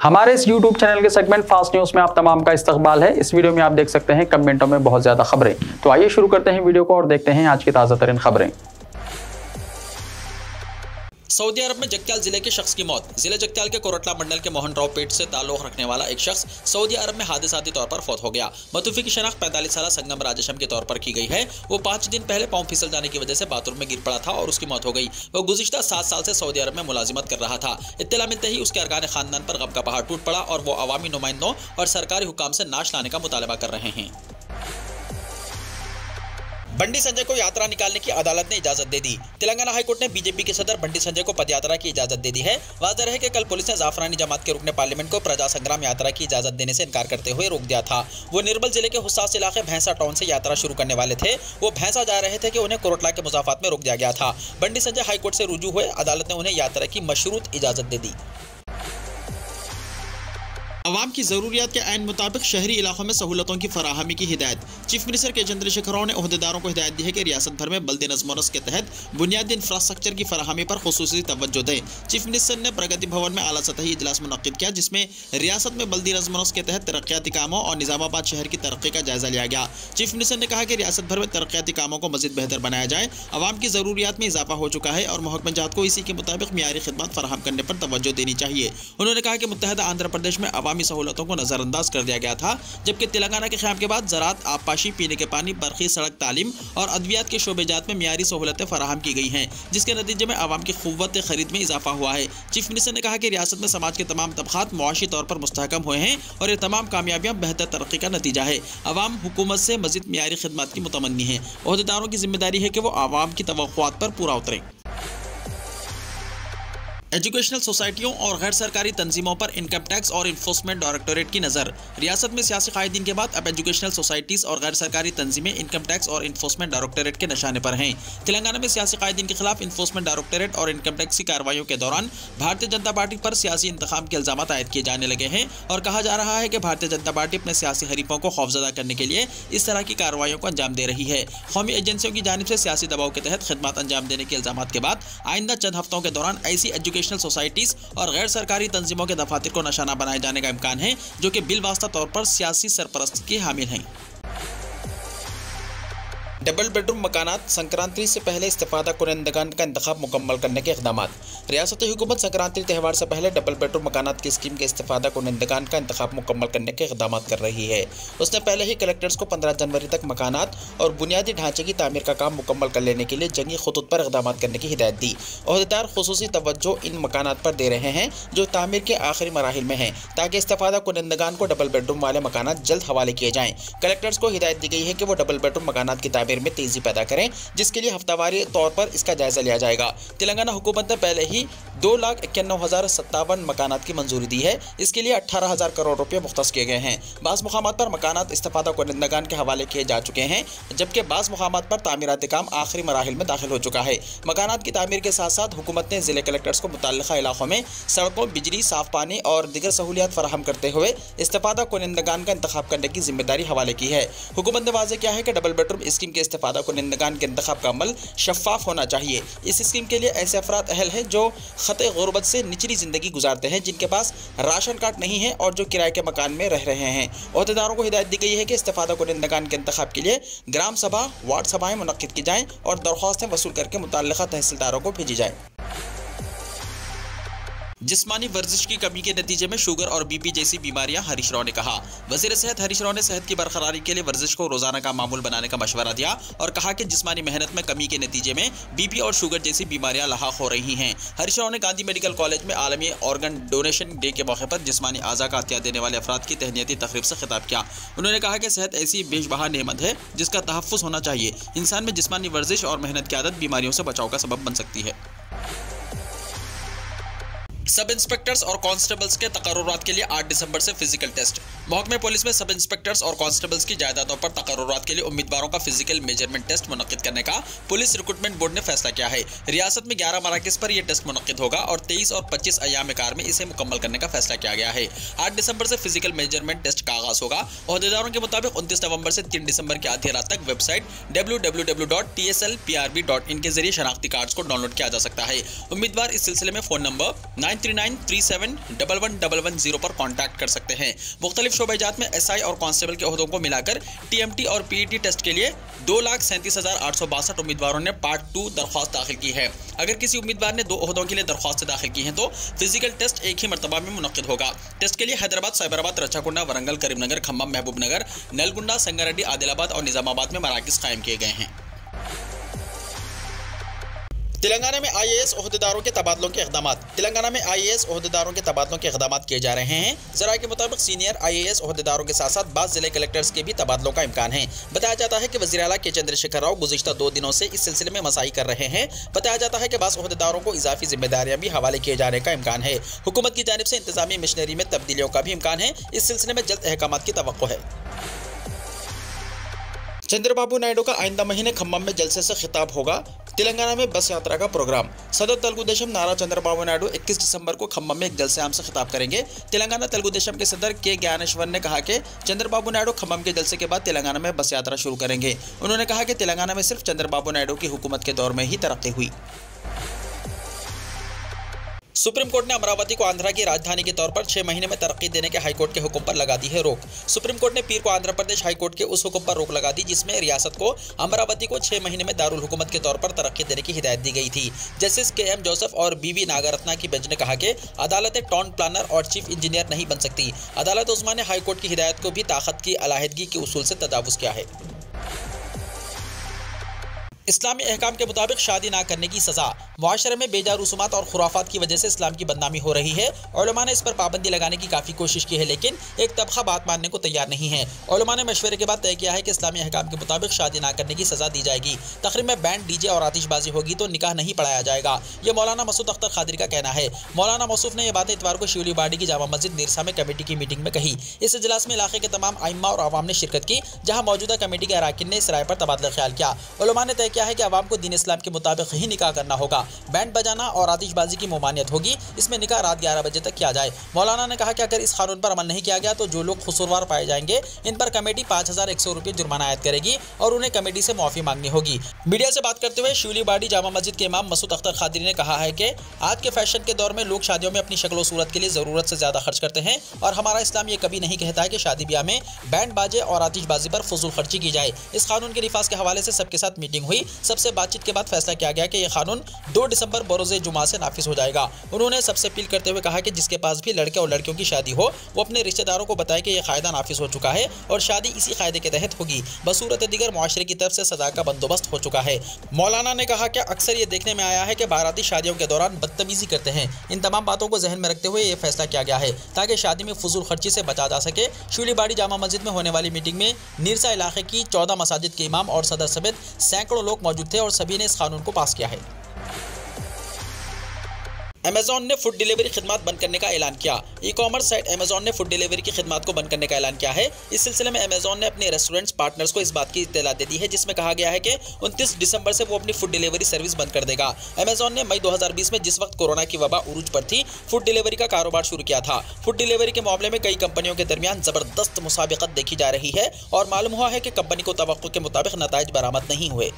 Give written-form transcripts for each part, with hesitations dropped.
हमारे इस YouTube channel के सेगमेंट फास्ट न्यूज में आप तमाम का इस्तकबाल है। इस वीडियो में आप देख सकते हैं कमेंटों में बहुत ज्यादा खबरें। तो आइए शुरू करते हैं वीडियो को और देखते हैं आज की ताज़ा तरीन खबरें। सऊदी अरब में जगत्याल जिले के शख्स की मौत। जिले जगत्याल के कोरटला मंडल के मोहन राव पेट से ताल्लुक रखने वाला एक शख्स सऊदी अरब में हादसाती तौर पर फौत हो गया। मतूफी की शनाख्त 45 साल संगम राजेशम के तौर पर की गई है। वो 5 दिन पहले पांव फिसल जाने की वजह से बाथरूम में गिर पड़ा था और उसकी मौत हो गई। वो गुज़िश्ता 7 साल से सऊदी अरब में मुलाजिमत कर रहा था। इत्तला मिलते ही उसके अरकान खानदान पर गम का पहाड़ टूट पड़ा और वो अवामी नुमाइंदों और सरकारी हुकाम से नाश लाने का मुतालबा कर रहे हैं। बंडी संजय को यात्रा निकालने की अदालत ने इजाजत दे दी। तेलंगाना हाईकोर्ट ने बीजेपी के सदर बंडी संजय को पदयात्रा की इजाजत दे दी है। वाज़ेह है कि कल पुलिस ने जाफरानी जमात के रुकने पार्लियामेंट को प्रजा संग्राम यात्रा की इजाजत देने से इनकार करते हुए रोक दिया था। वो निर्मल जिले के हुस्सास इलाके भैंसा टाउन से यात्रा शुरू करने वाले थे। वो भैंसा जा रहे थे कि उन्हें कोरटला के मुजाफात में रोक दिया गया था। बंडी संजय हाईकोर्ट से रुजू हुए। अदालत ने उन्हें यात्रा की मशरूत इजाजत दे दी। अवाम की ज़रूरियात के ऐन मुताबिक शहरी इलाकों में सहूलतों की फराहमी की हिदायत। चीफ मिनिस्टर के चंद्रशेखर राव ने ओहदेदारों को हिदायत दी है कि रियासत भर में बल्दी नज़्म के तहत बुनियादी इंफ्रास्ट्रक्चर की फराहमी पर खुसूसी तवज्जो दें। चीफ मिनिस्टर ने प्रगति भवन में आला सतही इजलास मुनक्किद किया, जिसमें रियासत में बल्दी नज़्म के तहत तरक्याती कामों और निज़ामाबाद शहर की तरक्की का जायजा लिया गया। चीफ मिनिस्टर ने कहा कि रियासत भर में तरक्याती कामों को मज़ीद बेहतर बनाया जाए। अवाम की ज़रूरियात में इजाफा हो चुका है और महकमा जात को इसी के मुताबिक मियारी खिदमत फराहम करने पर तवज्जो देनी चाहिए। उन्होंने कहा कि मुत्तहदा आंध्र प्रदेश में अवामी सहूलतों को नजरअंदाज कर दिया गया था, जबकि तेलंगाना के क़याम के बाद ज़राअत, आबपाशी, पीने के पानी, बरक़ी, सड़क, तालीम और अद्वियात के शोबेजात में मियारी सहूलतें फराहम की गई हैं, जिसके नतीजे में आवाम की क़ुव्वत ख़रीद में इजाफा हुआ है। चीफ मिनिस्टर ने कहा कि रियासत में समाज के तमाम तबक़ात मुआशी तौर पर मुस्तहकम हुए हैं और ये तमाम कामयाबियाँ बेहतर तरक्की का नतीजा है। आवाम हुकूमत से मज़ीद मियारी खिदमत की मुतमन्नी है। ओहदेदारों की जिम्मेदारी है कि वो आवाम की तवक्कुआत पर पूरा उतरें। एजुकेशनल सोसाइटियों और गैर सरकारी तंजीमों पर इनकम टैक्स और इन्फोर्समेंट डायरेक्टोरेट की नज़र। रियासत में सियासी कायदीन के बाद अब एजुकेशनल सोसाइटीज़ और गैर सरकारी तंजीमें इनकम टैक्स और इन्फोर्समेंट डायरेक्टोरेट के निशाने पर हैं। तेलंगाना में सियासी कायदीन के खिलाफ इन्फोर्समेंट डायरेक्टोरेट और इनकम टैक्स की कार्रवाइयों के दौरान भारतीय जनता पार्टी पर सियासी इंतखाब के इल्जाम आयद किए जाने लगे हैं और कहा जा रहा है कि भारतीय जनता पार्टी अपने सियासी हरीफों को खौफजदा करने के लिए इस तरह की कार्रवाइयों को अंजाम दे रही है। कौमी एजेंसियों की जानिब से सियासी दबाव के तहत खिदमत अंजाम देने के इल्जाम के बाद आइंदा चंद हफ्तों के दौरान ऐसी एजुकेशनल सोसाइटीज़ और गैर सरकारी तंजीमों के दफातर को निशाना बनाए जाने का इम्कान है जो कि बिलवास्ता तौर पर सियासी सरपरस्ती के हामिल हैं। डबल बेडरूम मकानात संक्रांति से पहले इस्तेफादा कुनंदगान का इंतखाब मुकम्मल करने के इक़दाम। रियासती हुकूमत संक्रांति त्यौहार से पहले डबल बेडरूम मकानात की स्कीम के इस्तेफादा कुनंदगान का इंतखाब मुकम्मल करने के इक़दाम कर रही है। उसने पहले ही कलेक्टर्स को 15 जनवरी तक मकानात और बुनियादी ढांचे की तामीर का काम मुकम्मल कर लेने के लिए जंगी खुतूत पर इक़दाम करने की हिदायत दी। ओहदेदार खुसूसी तवज्जो इन मकानात पर दे रहे हैं जो तामीर के आखिरी मराहिल में हैं, ताकि इस्तेफादा कुनंदगान को डबल बेडरूम वाले मकानात जल्द हवाले किए जाएँ। कलेक्टर्स को हिदायत दी गई है कि वो डबल बेडरूम मकानात की तामीर में तेजी पैदा करें, जिसके लिए हफ्तावारी तौर पर इसका जायजा लिया जाएगा। तेलंगाना हुकूमत ने पहले ही 2,91,057 मकानात की मंजूरी दी है। इसके लिए 18,000 करोड़ रुपए मुख्तस किए गए हैं। बाज़ मुकामात पर मकानात इस्तेफादा कुनंदगान के हवाले किए जा चुके हैं, जबकि बाज़ मुकामात पर तामीराती काम आखिरी मराहिल में दाखिल हो चुका है। मकानात की तामीर के साथ साथ हुकूमत ने ज़िले कलेक्टर्स को मुतल्लिक़ा इलाकों में सड़कों, बिजली, साफ पानी और दीगर सहूलियात फराहम करते हुए इस्तेफादा कुनंदगान का इंतखाब करने की जिम्मेदारी हवाले की है। हुकूमत ने वाज़ेह किया है कि डबल बेडरूम स्कीम के इस्तेफादा कुनंदगान के इंतखाब का अमल शफाफ होना चाहिए। इस स्कीम के लिए ऐसे अफराद अहल हैं जो खते गुर्बत से निचली ज़िंदगी गुजारते हैं, जिनके पास राशन कार्ड नहीं है और जो किराए के मकान में रह रहे हैं। ओहदेदारों को हिदायत दी गई है कि इस्तेफादा कुनंदगान के इंतखाब के लिए ग्राम सभा, वार्ड सभाएं मुनक्किद की जाएँ और दरख्वास्तें वसूल करके मुतल्लिक़ा तहसीलदारों को भेजी जाएँ। जिस्मानी वर्जिश की कमी के नतीजे में शुगर और बीपी जैसी बीमारियां, हरीश राव ने कहा। वज़ीर सेहत हरीश राव ने सेहत की बरकरारी के लिए वर्जिश को रोजाना का मामूल बनाने का मशवरा दिया और कहा कि जिस्मानी मेहनत में कमी के नतीजे में बीपी और शुगर जैसी बीमारियां लाहक हो रही हैं। हरीश राव ने गांधी मेडिकल कॉलेज में आलमी ऑर्गन डोनेशन डे के मौके पर जिस्मानी आज़ा का अतिया देने वाले अफराद की तहनीती तकरीब से खिताब किया। उन्होंने कहा कि सेहत ऐसी बेशबहा नेमत है जिसका तहफ़्फ़ुज़ होना चाहिए। इंसान में जिस्मानी वर्जिश और मेहनत की आदत बीमारियों से बचाव का सबब बन सकती है। सब इंस्पेक्टर्स और कांस्टेबल्स के तकर्रुरात के लिए 8 दिसंबर से फिजिकल टेस्ट। महकमे पुलिस में सब इंस्पेक्टर्स और कांस्टेबल्स की जायदादों पर तकर्रुरात के लिए उम्मीदवारों का फिजिकल मेजरमेंट टेस्ट मुनक्किद करने का पुलिस रिक्रूटमेंट बोर्ड ने फैसला किया है। रियासत में 11 मराकज़ पर यह टेस्ट मुनक्किद होगा और 23 और 25 अय्याम कार में इसे मुकम्मल करने का फैसला किया गया है। 8 दिसंबर से फिजिकल मेजरमेंट टेस्ट का आगाज होगा। ओहदेदारों के मुताबिक 29 नवंबर से 3 दिसंबर की आधी रात तक वेबसाइट www.tslprb.in के जरिए शनाख्ती कार्ड्स को डाउनलोड किया जा सकता है। उम्मीदवार इस सिलसिले में फ़ोन नंबर 9393711110 पर कॉन्टैक्ट कर सकते हैं। मुख्तलिफ शोबेजात में SI और कांस्टेबल के ओहदों को मिलाकर TMT और PET टेस्ट के लिए 2,37,862 उम्मीदवारों ने पार्ट 2 दरख्वास्त दाखिल की है। अगर किसी उम्मीदवार ने 2 ओहदों के लिए दरख्वास्त दाखिल की हैं तो फिजिकल टेस्ट एक ही मरतबा में मुनक्किद होगा। टेस्ट के लिए हैदराबाद, साइबराबाद, रच्चाकुंडा, वरंगल, करीमनगर, खम्मम, महबूबनगर, नलगुंडा, संगारेड्डी, आदिलाबाद और निजामाबाद में मराकिज़ कायम किए गए हैं। तेलंगाना में IAS ओहदेदारों के तबादलों के इक़दामात। तेलंगाना में IAS ओहदेदारों के तबादलों के इक़दामात किए जा रहे हैं। ज़राए के मुताबिक सीनियर IAS ओहदेदारों के साथ साथ बाज़ ज़िले कलेक्टर्स के भी तबादलों का इम्कान है। बताया जाता है कि वज़ीर आला के चंद्रशेखर राव गुज़िश्ता 2 दिनों से इस सिलसिले में मसाई कर रहे हैं। बताया जाता है कि बाज़ ओहदेदारों को इजाफी जिम्मेदारियाँ भी हवाले किए जाने का इम्कान है। हुकूमत की जानिब से इंतज़ामी मिशनरी में तब्दीलियों का भी इम्कान है। इस सिलसिले में जल्द अहकामात की तवक्को है। चंद्रबाबू नायडू का आइंदा महीने खम्मम में जलसे से खिताब होगा। तेलंगाना में बस यात्रा का प्रोग्राम। सदर तेलुगु देशम नारा चंद्रबाबू नायडू 21 दिसंबर को खम्मम में एक जलसे आम से खिताब करेंगे। तेलंगाना तेलुगु देशम के सदर के ज्ञानेश्वर ने कहा कि चंद्रबाबू नायडू खम्मम के जलसे के बाद तेलंगाना में बस यात्रा शुरू करेंगे। उन्होंने कहा कि तेलंगाना में सिर्फ चंद्रबाबू नायडू की हुकूमत के दौर में ही तरक्की हुई। सुप्रीम कोर्ट ने अमरावती को आंध्रा की राजधानी के तौर पर 6 महीने में तरक्की देने के हाईकोर्ट के हुक्म पर लगा दी है रोक। सुप्रीम कोर्ट ने पीर को आंध्र प्रदेश हाईकोर्ट के उस हुक्म पर रोक लगा दी जिसमें रियासत को अमरावती को 6 महीने में दारुल हुकूमत के तौर पर तरक्की देने की हिदायत दी गई थी। जस्टिस KM जोसेफ और BV नागरत्ना की बेंच ने कहा कि अदालतें टाउन प्लानर और चीफ इंजीनियर नहीं बन सकती। अदालत उस्मा ने हाईकोर्ट की हिदायत को भी ताकत की अलाहिदगी के उसूल से तजावुज़ किया है। इस्लामी अहकाम के मुताबिक शादी ना करने की सज़ा। मुआशरे में बेजा रसूमात और खुराफात की वजह से इस्लाम की बदनामी हो रही है। उलमा ने इस पर पाबंदी लगाने की काफ़ी कोशिश की है, लेकिन एक तबका बात मानने को तैयार नहीं है। उलमा ने मशवरे के बाद तय किया है कि इस्लामी अहकाम के मुताबिक शादी ना करने की सज़ा दी जाएगी। तकरीब में बैंड, DJ और आतिशबाजी होगी तो निकाह नहीं पढ़ाया जाएगा। ये मौलाना मसूद अख्तर खादरी का कहना है। मौलाना मौसूफ ने यह बातें इतवार को शिवली बाड़ी की जामा मस्जिद निरसा में कमेटी की मीटिंग में कही। इस इजलास में इलाके के तमाम आइम्मा और अवाम ने शिरकत की, जहाँ मौजूदा कमेटी के अराकीन ने इस राय पर तबादला ख्याल किया। उलमा ने तय किया है कि अवाम को दीन इस्लाम के मुताबिक ही निकाह करना होगा। बैंड बजाना और आतिशबाजी की ममानियत होगी। इसमें निकाह रात 11 बजे तक किया जाए। मौलाना ने कहा कि अगर इस कानून पर अमल नहीं किया गया तो जो लोग कसूरवार पाए जाएंगे इन पर कमेटी 5100 रुपये जुर्माना आयद करेगी और उन्हें कमेटी से माफी मांगनी होगी। मीडिया से बात करते हुए शिवली बाड़ी जामा मस्जिद के इमाम मसूद अख्तर खादरी ने कहा है कि आज के फैशन के दौर में लोग शादियों में अपनी शक्ल सूरत के लिए जरूरत से ज्यादा खर्च करते हैं और हमारा इस्लाम ये कभी नहीं कहता है कि शादी ब्याह में बैंड बाजे और आतिशबाजी पर फजूल खर्ची की जाए। इस कानून के निफाज के हवाले से सबके साथ मीटिंग हुई। सबसे बातचीत के बाद फैसला किया गया कि यह कानून 2 दिसंबर बरोज़े जुमा से नाफिज हो जाएगा। उन्होंने सबसे अपील करते हुए कहा कि जिसके पास भी लड़के और लड़कियों की शादी हो वो अपने रिश्तेदारों को बताए कि यह कायदा नाफिज हो चुका है और शादी इसी कायदे के तहत होगी। बसूरत दीगर मुआशरे की तरफ से सजा का बंदोबस्त हो चुका है। मौलाना ने कहा कि अक्सर ये देखने में आया है कि बाराती शादियों के दौरान बदतमीजी करते हैं। इन तमाम बातों को जहन में रखते हुए ये फैसला किया गया है ताकि शादी में फजूल खर्ची से बचा जा सके। शिवली बाड़ी जामा मस्जिद में होने वाली मीटिंग में निरसा इलाके की 14 मसाजिद के इमाम और सदर समेत सैकड़ों लोग मौजूद थे और सभी ने इस कानून को पास किया है। अमेज़ॉन ने फूड डिलीवरी खिदमत बंद करने का ऐलान किया। ई कॉमर्स साइट अमेज़ॉन ने फूड डिलीवरी की खिदमत को बंद करने का ऐलान किया है। इस सिलसिले में अमेज़ॉन ने अपने रेस्टोरेंट्स पार्टनर्स को इस बात की इत्तला दे दी है, जिसमें कहा गया है कि 29 दिसंबर से वो अपनी फूड डिलीवरी सर्विस बंद कर देगा। अमेज़ॉन ने मई 2020 में जिस वक्त कोरोना की वबा उरूज पर थी, फूड डिलीवरी का कारोबार शुरू किया था। फूड डिलीवरी के मामले में कई कंपनियों के दरमियान जबरदस्त मुसाबिकत देखी जा रही है और मालूम हुआ है कि कंपनी को तवक्को के मुताबिक नताइज बरामद नहीं हुए।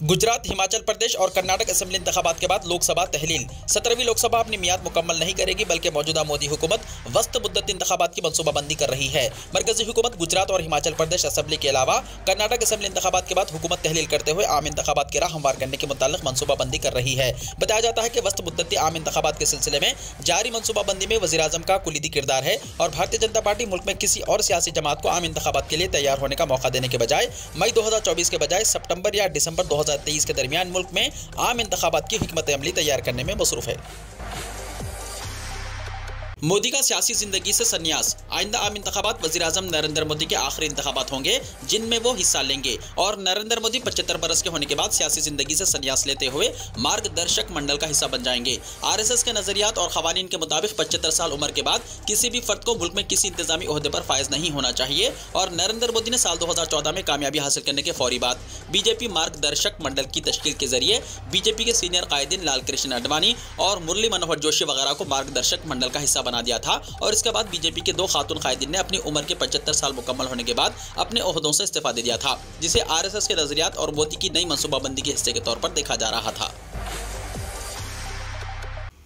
गुजरात, हिमाचल प्रदेश और कर्नाटक असेंबली इंतखाबात के बाद लोकसभा तहलील। 17वीं लोकसभा अपनी मियाद मुकम्मल नहीं करेगी, बल्कि मौजूदा मोदी हुकूमत वस्त मुद्दत इंतखाबात की मनसूबाबंदी कर रही है। मरकजी हुकूमत गुजरात और हिमाचल प्रदेश असेंबली के अलावा कर्नाटक असेंबली इंतखाबात के बाद हुकूमत तहलील करते हुए आम इंतखाबात की राह हमवार करने के मुताल्लिक मनसूबाबंदी कर रही है। बताया जाता है कि वस्त मुद्दती आम इंतखाबात के सिलसिले में जारी मनसूबाबंदी में वज़ीर आज़म का कुलीदी किरदार है और भारतीय जनता पार्टी मुल्क में किसी और सियासी जमात को आम इंतखाबात के लिए तैयार होने का मौका देने के बजाय मई 2024 के बजाय सितंबर या दिसंबर 2023 के दरमियान मुल्क में आम इंतखाबात की हिकमत अमली तैयार करने में मसरूफ है। मोदी का सियासी जिंदगी से संन्यास। आइंदा आम इंतखाबात वज़ीर आज़म नरेंद्र मोदी के आखिरी इंतखाबात होंगे जिनमें वो हिस्सा लेंगे और नरेंद्र मोदी 75 बरस के होने के बाद सियासी जिंदगी से संन्यास लेते हुए मार्गदर्शक मंडल का हिस्सा बन जाएंगे। RSS के नजरियात और खवानीन के मुताबिक 75 साल उम्र के बाद किसी भी फर्द को मुल्क में किसी इंतजामी ओहदे पर फायज नहीं होना चाहिए और नरेंद्र मोदी ने साल 2014 में कामयाबी हासिल करने के फौरी बाद बीजेपी मार्गदर्शक मंडल की तश्कील के जरिए बीजेपी के सीनियर कायदीन लाल कृष्ण आडवाणी और मुरली मनोहर जोशी वगैरह को मार्गदर्शक मंडल का हिस्सा बना दिया था और इसके बाद बीजेपी के 2 खातून कायदीन ने अपनी उम्र के 75 साल मुकम्मल होने के बाद अपने ओहदों से इस्तीफा दे दिया था, जिसे RSS के नजरियात और मोदी की नई मनसूबाबंदी के हिस्से के तौर पर देखा जा रहा था।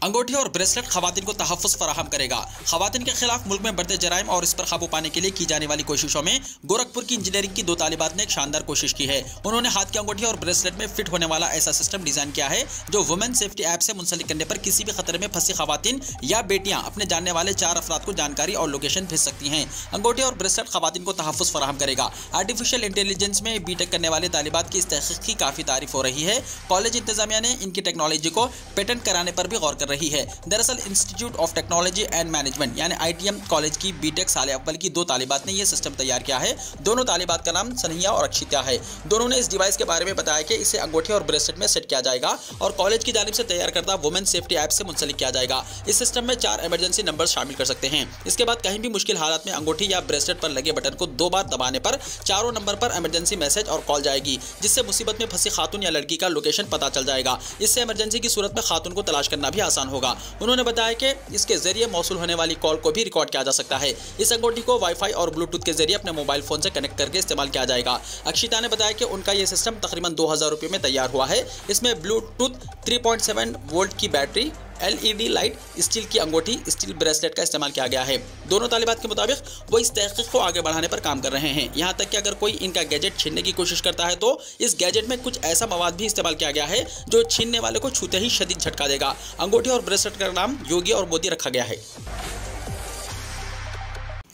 अंगूठी और ब्रेसलेट खवातीन को तहफ़्फ़ुज़ फराहम करेगा। खवातीन के खिलाफ मुल्क में बढ़ते जराइम और इस पर काबू पाने के लिए की जाने वाली कोशिशों में गोरखपुर की इंजीनियरिंग की 2 तालिबात ने एक शानदार कोशिश की है। उन्होंने हाथ की अंगूठी और ब्रेसलेट में फिट होने वाला ऐसा सिस्टम डिजाइन किया है जो वुमेन सेफ्टी ऐप से मुंसलिक करने पर किसी भी खतरे में फंसी खवातीन या बेटियां अपने जानने वाले 4 अफराद को जानकारी और लोकेशन भेज सकती हैं। अंगूठी और ब्रेसलेट खवातीन को तहफ़्फ़ुज़ फराहम करेगा। आर्टिफिशियल इंटेलिजेंस में बीटेक करने वाले तालिबात की इस तहकीक की काफी तारीफ हो रही है। कॉलेज इंतजामिया ने इनकी टेक्नोलॉजी को पेटेंट कराने पर भी गौर कर रही है। Institute of technology and management यानी ITM कॉलेज की बीटेक साल अव्वल की 2 तालिबात ने यह सिस्टम तैयार किया है। दोनों तालिबात का नाम सनहिया और अक्षिता है। दोनों ने इस डिवाइस के बारे में बताया कि इसे अंगूठी और ब्रेसलेट में सेट किया जाएगा और कॉलेज की जानिब से तैयार करदा वुमेन सेफ्टी ऐप से मुंसलिक किया जाएगा। इस सिस्टम में 4 इमरजेंसी नंबर शामिल कर सकते हैं। इसके बाद कहीं भी मुश्किल हालात में अंगूठी या ब्रेसलेट पर लगे बटन को 2 बार दबाने पर चारों नंबर पर इमरजेंसी मैसेज और कॉल जाएगी, जिससे मुसीबत में फंसी खातून या लड़की का लोकेशन पता चल जाएगा। इससे इमरजेंसी की सूरत में खातून को तलाश करना भी आसान होगा। उन्होंने बताया कि इसके जरिए मौसूल होने वाली कॉल को भी रिकॉर्ड किया जा सकता है। इस अंगूठी को वाईफाई और ब्लूटूथ के जरिए अपने मोबाइल फोन से कनेक्ट करके इस्तेमाल किया जाएगा। अक्षिता ने बताया कि उनका यह सिस्टम तकरीबन 2000 रुपये में तैयार हुआ है। इसमें ब्लूटूथ 3.7 वोल्ट की बैटरी, LED लाइट, स्टील की अंगूठी, स्टील ब्रेसलेट का इस्तेमाल किया गया है। दोनों तालिबात के मुताबिक वो इस तहकीक को आगे बढ़ाने पर काम कर रहे हैं। यहाँ तक कि अगर कोई इनका गैजेट छीनने की कोशिश करता है तो इस गैजेट में कुछ ऐसा मवाद भी इस्तेमाल किया गया है जो छीनने वाले को छूते ही शदीद झटका देगा। अंगूठी और ब्रेसलेट का नाम योगी और मोदी रखा गया है।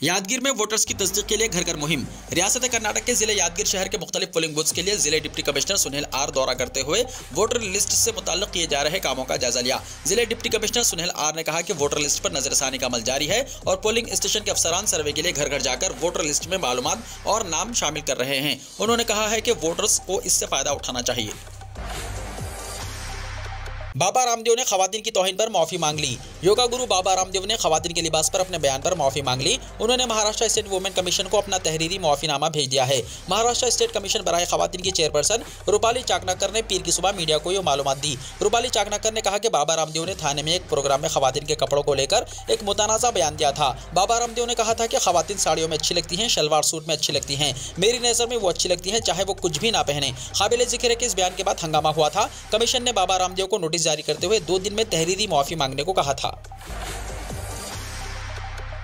यादगीर में वोटर्स की तस्दीक के लिए घर घर मुहिम। रियासत कर्नाटक के जिले यादगीर शहर के मुख्तलिफ पोलिंग बूथ्स के लिए जिले डिप्टी कमिश्नर सुनील आर दौरा करते हुए वोटर लिस्ट से मुताल्लिक किए जा रहे कामों का जायजा लिया। जिले डिप्टी कमिश्नर सुनील आर ने कहा कि वोटर लिस्ट पर नजरसानी का अमल जारी है और पोलिंग स्टेशन के अफसरान सर्वे के लिए घर घर जाकर वोटर लिस्ट में मालूमात और नाम शामिल कर रहे हैं। उन्होंने कहा है कि वोटर्स को इससे फायदा उठाना चाहिए। बाबा रामदेव ने खवातीन की तौहीन पर माफी मांग ली। योगा गुरु बाबा रामदेव ने खवातीन के लिबास पर अपने बयान पर माफी मांग ली। उन्होंने महाराष्ट्र स्टेट वुमेन कमीशन को अपना तहरीरी माफीनामा भेज दिया है। महाराष्ट्र स्टेट कमीशन बराए खवातीन की चेयरपर्सन रूपाली चाकनाकर ने पीर की सुबह मीडिया को ये मालूमात दी। रूपाली चाकनाकर ने कहा कि बाबा रामदेव ने थाने में एक प्रोग्राम में खवातीन के कपड़ों को लेकर एक मुतनाज़ा बयान दिया था। बाबा रामदेव ने कहा था कि खवातीन साड़ियों में अच्छी लगती हैं, शलवार सूट में अच्छी लगती हैं। मेरी नज़र में वो अच्छी लगती हैं चाहे वो कुछ भी ना पहने। काबिल जिक्र है कि इस बयान के बाद हंगामा हुआ था। कमीशन ने बाबा रामदेव को नोटिस जारी करते हुए 2 दिन में तहरीरी माफी मांगने को कहा था।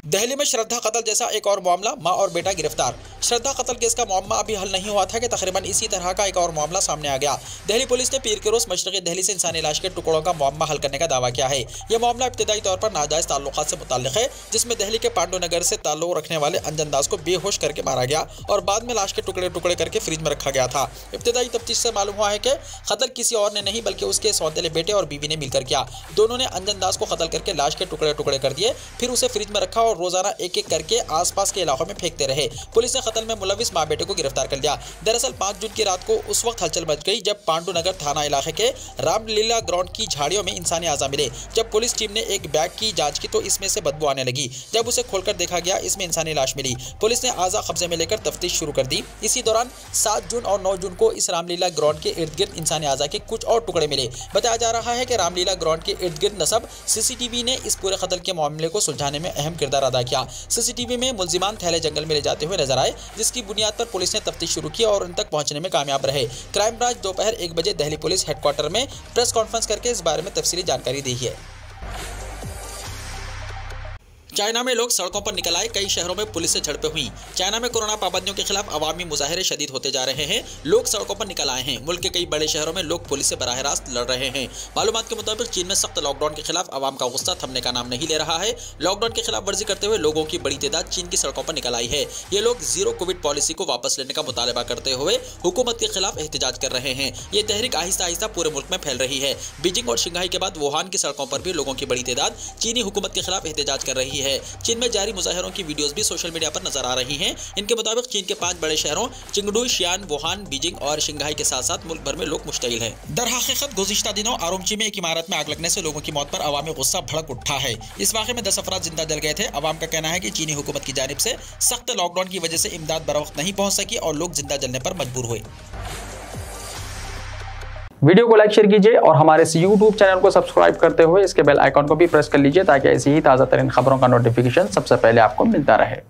दिल्ली में श्रद्धा कत्ल जैसा एक और मामला, मां और बेटा गिरफ्तार। श्रद्धा कत्ल केस का मामला अभी हल नहीं हुआ था कि तकरीबन इसी तरह का एक और मामला सामने आ गया। दिल्ली पुलिस ने पीर के रोज मशरक़ी दिल्ली से इंसानी लाश के टुकड़ों का मामला हल करने का दावा किया है। यह मामला इब्तिदाई तौर पर नाजायज ताल्लुकात से मुताल्लिक है, जिसमें दिल्ली के पांडु नगर से ताल्लुक रखने वाले अंजन दास को बेहोश करके मारा गया और बाद में लाश के टुकड़े टुकड़े करके फ्रिज में रखा गया था। इब्तिदाई तफ्तीश से मालूम हुआ है कि कत्ल किसी और ने नहीं बल्कि उसके सौतेले बेटे और बीवी ने मिलकर किया। दोनों ने अंजन दास को कत्ल करके लाश के टुकड़े टुकड़े कर दिए, फिर उसे फ्रिज में रखा और रोजाना एक एक करके आसपास के इलाकों में फेंकते रहे। पुलिस ने कत्ल में मुलविस मां बेटे को गिरफ्तार कर लिया। दरअसल 5 जून की रात को उस वक्त हलचल मच गई जब पांडु नगर थाना इलाके के रामलीला ग्राउंड की झाड़ियों में इंसानी आज़ा मिले। जब पुलिस टीम ने एक बैग की जांच की तो इसमें से बदबू आने लगी। जब उसे खोलकर देखा गया, इसमें इंसानी लाश मिली। पुलिस ने आज़ा कब्जे में लेकर तफ्तीश शुरू कर दी। इसी दौरान 7 जून और 9 जून को इस रामलीला ग्राउंड के इर्द गिर्द इंसानी आज़ा के कुछ और टुकड़े मिले। बताया जा रहा है कि रामलीला ग्राउंड के इर्द गिर्द नस्ब CCTV ने इस पूरे कत्ल के मामले को सुलझाने में अहम किरदार अदा किया। CCTV में मुलजिमान थैले जंगल में ले जाते हुए नजर आए, जिसकी बुनियाद पर पुलिस ने तफ्तीश शुरू की और उन तक पहुंचने में कामयाब रहे। क्राइम ब्रांच दोपहर 1 बजे दिल्ली पुलिस हेडक्वार्टर में प्रेस कॉन्फ्रेंस करके इस बारे में तफसीली जानकारी दी है। चाइना में लोग सड़कों पर निकल आए, कई शहरों में पुलिस से झड़पें हुई। चाइना में कोरोना पाबंदियों के खिलाफ अवामी मुजाहरे शदीद होते जा रहे हैं। लोग सड़कों पर निकल आए हैं। मुल्क के कई बड़े शहरों में लोग पुलिस से बराह रास्त लड़ रहे हैं। मालूमात के मुताबिक चीन में सख्त लॉकडाउन के खिलाफ अवाम का गुस्सा थमने का नाम नहीं ले रहा है। लॉकडाउन की खिलाफ वर्जी करते हुए लोगों की बड़ी तादाद चीन की सड़कों पर निकल आई है। ये लोग जीरो कोविड पॉलिसी को वापस लेने का मुतालबा करते हुए हुकूमत के खिलाफ एहतजाज कर रहे हैं। ये तहरीक आहिस्ता आहिस्ता पूरे मुल्क में फैल रही है। बीजिंग और शंघाई के बाद वुहान की सड़कों पर भी लोगों की बड़ी तादाद चीनी हुकूमत के खिलाफ एहतजाज कर रही है। चीन में जारी मुजाहरों की वीडियोस भी सोशल मीडिया पर नजर आ रही हैं। इनके मुताबिक चीन के 5 बड़े शहरों चिंगडू, शियान, वुहान, बीजिंग और शंघाई के साथ साथ मुल्क भर में लोग मुश्तइल हैं। दरहकीकत गुज़िश्ता दिनों आरोमची में एक इमारत में आग लगने से लोगों की मौत पर अवामी गुस्सा भड़क उठा है। इस वाक़े में 10 अफराद जिंदा जल गए थे। अवाम का कहना है कि चीनी हुकूमत की जानिब से सख्त लॉकडाउन की वजह से इमदाद बरवक्त नहीं पहुंच सकी और लोग जिंदा जलने पर मजबूर हुए। वीडियो को लाइक शेयर कीजिए और हमारे इस YouTube चैनल को सब्सक्राइब करते हुए इसके बेल आइकॉन को भी प्रेस कर लीजिए ताकि ऐसी ही ताज़ा तरीन खबरों का नोटिफिकेशन सबसे पहले आपको मिलता रहे।